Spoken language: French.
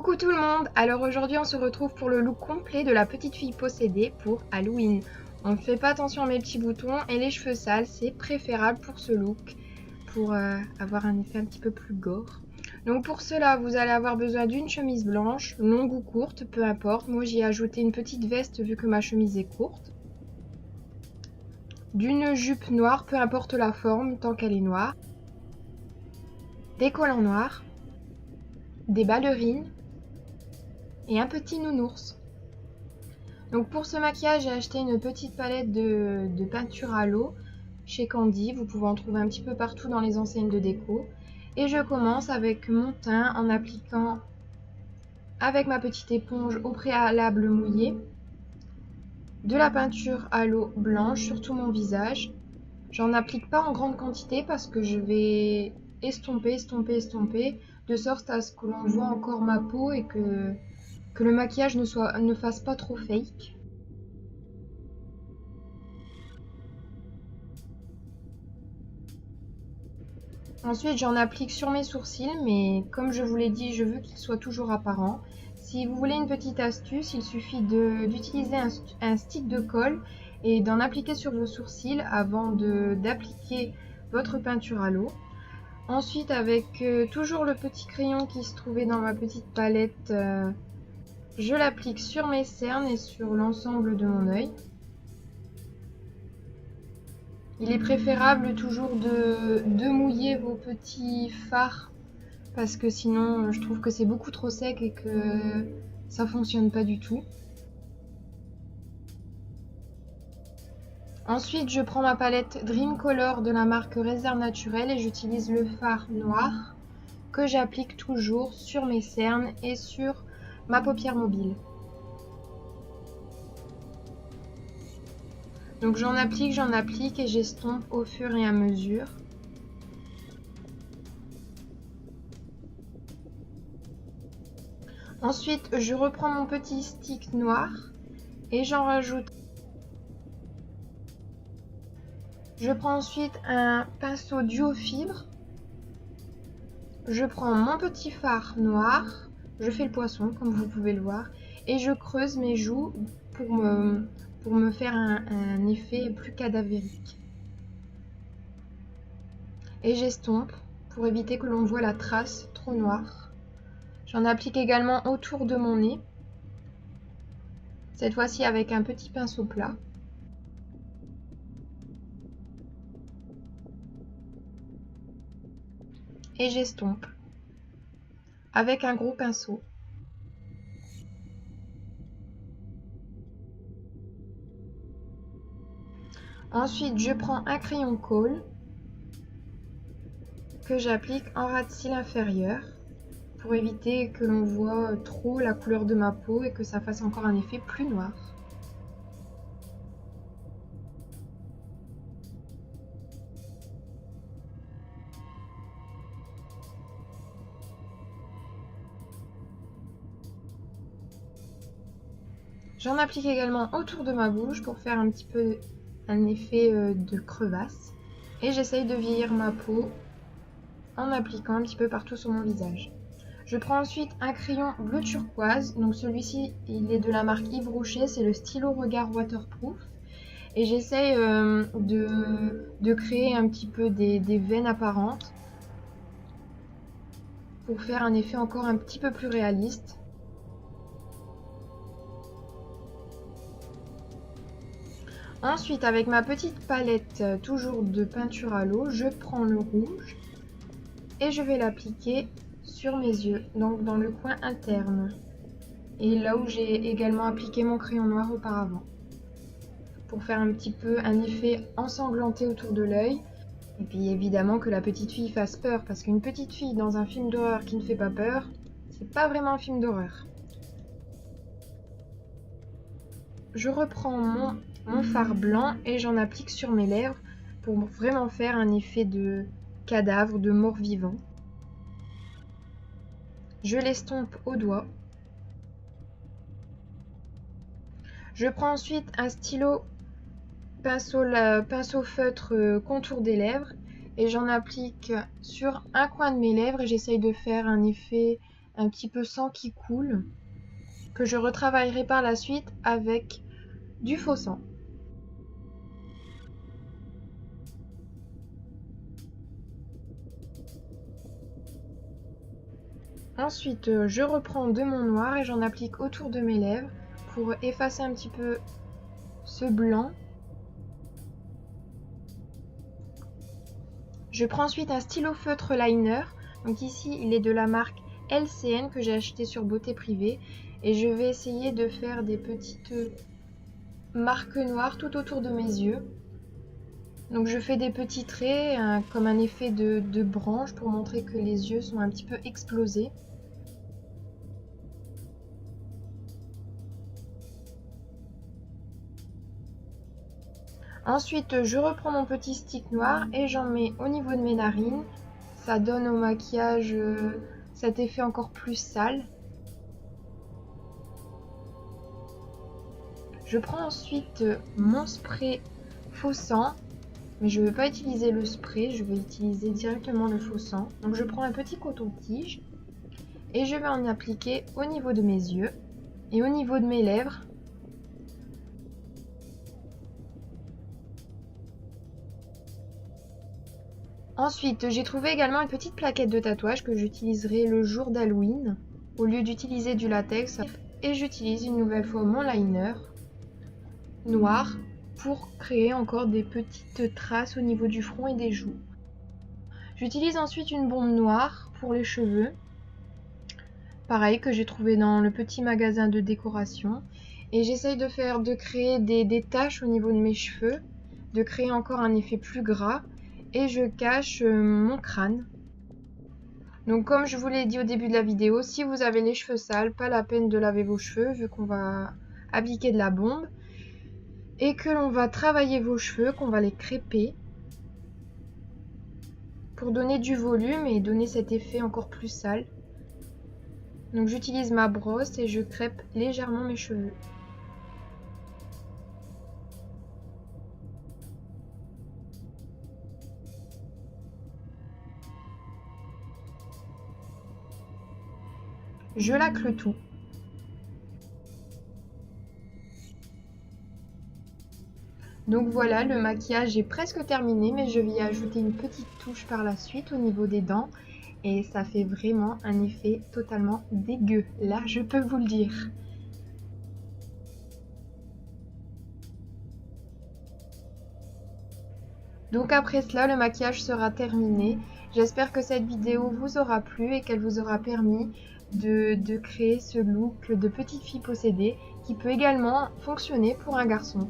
Coucou tout le monde! Alors aujourd'hui on se retrouve pour le look complet de la petite fille possédée pour Halloween. On ne fait pas attention à mes petits boutons et les cheveux sales, c'est préférable pour ce look, pour avoir un effet un petit peu plus gore. Donc pour cela vous allez avoir besoin d'une chemise blanche, longue ou courte, peu importe. Moi j'y ai ajouté une petite veste vu que ma chemise est courte. D'une jupe noire, peu importe la forme tant qu'elle est noire. Des collants noirs. Des ballerines et un petit nounours. Donc pour ce maquillage, j'ai acheté une petite palette de peinture à l'eau chez Candy. Vous pouvez en trouver un petit peu partout dans les enseignes de déco. Et je commence avec mon teint en appliquant avec ma petite éponge au préalable mouillé de la peinture à l'eau blanche sur tout mon visage. J'en applique pas en grande quantité parce que je vais estomper de sorte à ce que l'on voit encore ma peau et que le maquillage ne fasse pas trop fake. Ensuite, j'en applique sur mes sourcils, mais comme je vous l'ai dit, je veux qu'ils soient toujours apparents. Si vous voulez une petite astuce, il suffit d'utiliser un stick de colle et d'en appliquer sur vos sourcils avant d'appliquer votre peinture à l'eau. Ensuite, avec toujours le petit crayon qui se trouvait dans ma petite palette, je l'applique sur mes cernes et sur l'ensemble de mon œil. Il est préférable toujours de mouiller vos petits fards parce que sinon je trouve que c'est beaucoup trop sec et que ça fonctionne pas du tout. Ensuite, je prends ma palette Dream Color de la marque Réserve Naturelle et j'utilise le fard noir que j'applique toujours sur mes cernes et sur ma paupière mobile. Donc j'en applique et j'estompe au fur et à mesure. Ensuite, je reprends mon petit stick noir et j'en rajoute. Je prends ensuite un pinceau duo fibre. Je prends mon petit fard noir, je fais le poisson comme vous pouvez le voir, et je creuse mes joues pour me faire un effet plus cadavérique. Et j'estompe pour éviter que l'on voit la trace trop noire. J'en applique également autour de mon nez, cette fois-ci avec un petit pinceau plat. Et j'estompe avec un gros pinceau. Ensuite, je prends un crayon colle que j'applique en ras de cils inférieur pour éviter que l'on voit trop la couleur de ma peau et que ça fasse encore un effet plus noir. J'en applique également autour de ma bouche pour faire un petit peu un effet de crevasse. Et j'essaye de vieillir ma peau en appliquant un petit peu partout sur mon visage. Je prends ensuite un crayon bleu turquoise. Donc celui-ci, il est de la marque Yves Rocher. C'est le stylo regard waterproof. Et j'essaye de créer un petit peu des veines apparentes pour faire un effet encore un petit peu plus réaliste. Ensuite, avec ma petite palette toujours de peinture à l'eau, je prends le rouge et je vais l'appliquer sur mes yeux, donc dans le coin interne. Et là où j'ai également appliqué mon crayon noir auparavant. Pour faire un petit peu un effet ensanglanté autour de l'œil. Et puis évidemment que la petite fille fasse peur, parce qu'une petite fille dans un film d'horreur qui ne fait pas peur, c'est pas vraiment un film d'horreur. Je reprends mon fard blanc et j'en applique sur mes lèvres pour vraiment faire un effet de cadavre, de mort vivant. Je l'estompe au doigt. Je prends ensuite un stylo pinceau feutre contour des lèvres et j'en applique sur un coin de mes lèvres et j'essaye de faire un effet un petit peu sang qui coule, que je retravaillerai par la suite avec du faux sang. Ensuite, je reprends de mon noir et j'en applique autour de mes lèvres pour effacer un petit peu ce blanc. Je prends ensuite un stylo feutre liner. Donc ici, il est de la marque LCN que j'ai acheté sur Beauté Privée. Et je vais essayer de faire des petites marques noires tout autour de mes yeux. Donc je fais des petits traits, comme un effet de branche pour montrer que les yeux sont un petit peu explosés. Ensuite, je reprends mon petit stick noir et j'en mets au niveau de mes narines. Ça donne au maquillage cet effet encore plus sale. Je prends ensuite mon spray faux sang, mais je ne vais pas utiliser le spray, je vais utiliser directement le faux sang. Donc je prends un petit coton-tige et je vais en appliquer au niveau de mes yeux et au niveau de mes lèvres. Ensuite, j'ai trouvé également une petite plaquette de tatouage que j'utiliserai le jour d'Halloween au lieu d'utiliser du latex. Et j'utilise une nouvelle fois mon liner noir pour créer encore des petites traces au niveau du front et des joues. J'utilise ensuite une bombe noire pour les cheveux, pareil que j'ai trouvé dans le petit magasin de décoration. Et j'essaye de créer des taches au niveau de mes cheveux, de créer encore un effet plus gras. Et je cache mon crâne. Donc comme je vous l'ai dit au début de la vidéo, si vous avez les cheveux sales, pas la peine de laver vos cheveux vu qu'on va appliquer de la bombe et que l'on va travailler vos cheveux, qu'on va les crêper pour donner du volume et donner cet effet encore plus sale. Donc j'utilise ma brosse et je crêpe légèrement mes cheveux. Je laque le tout. Donc voilà, le maquillage est presque terminé, mais je vais y ajouter une petite touche par la suite au niveau des dents. Et ça fait vraiment un effet totalement dégueu, là je peux vous le dire. Donc après cela, le maquillage sera terminé. J'espère que cette vidéo vous aura plu et qu'elle vous aura permis de créer ce look de petite fille possédée qui peut également fonctionner pour un garçon.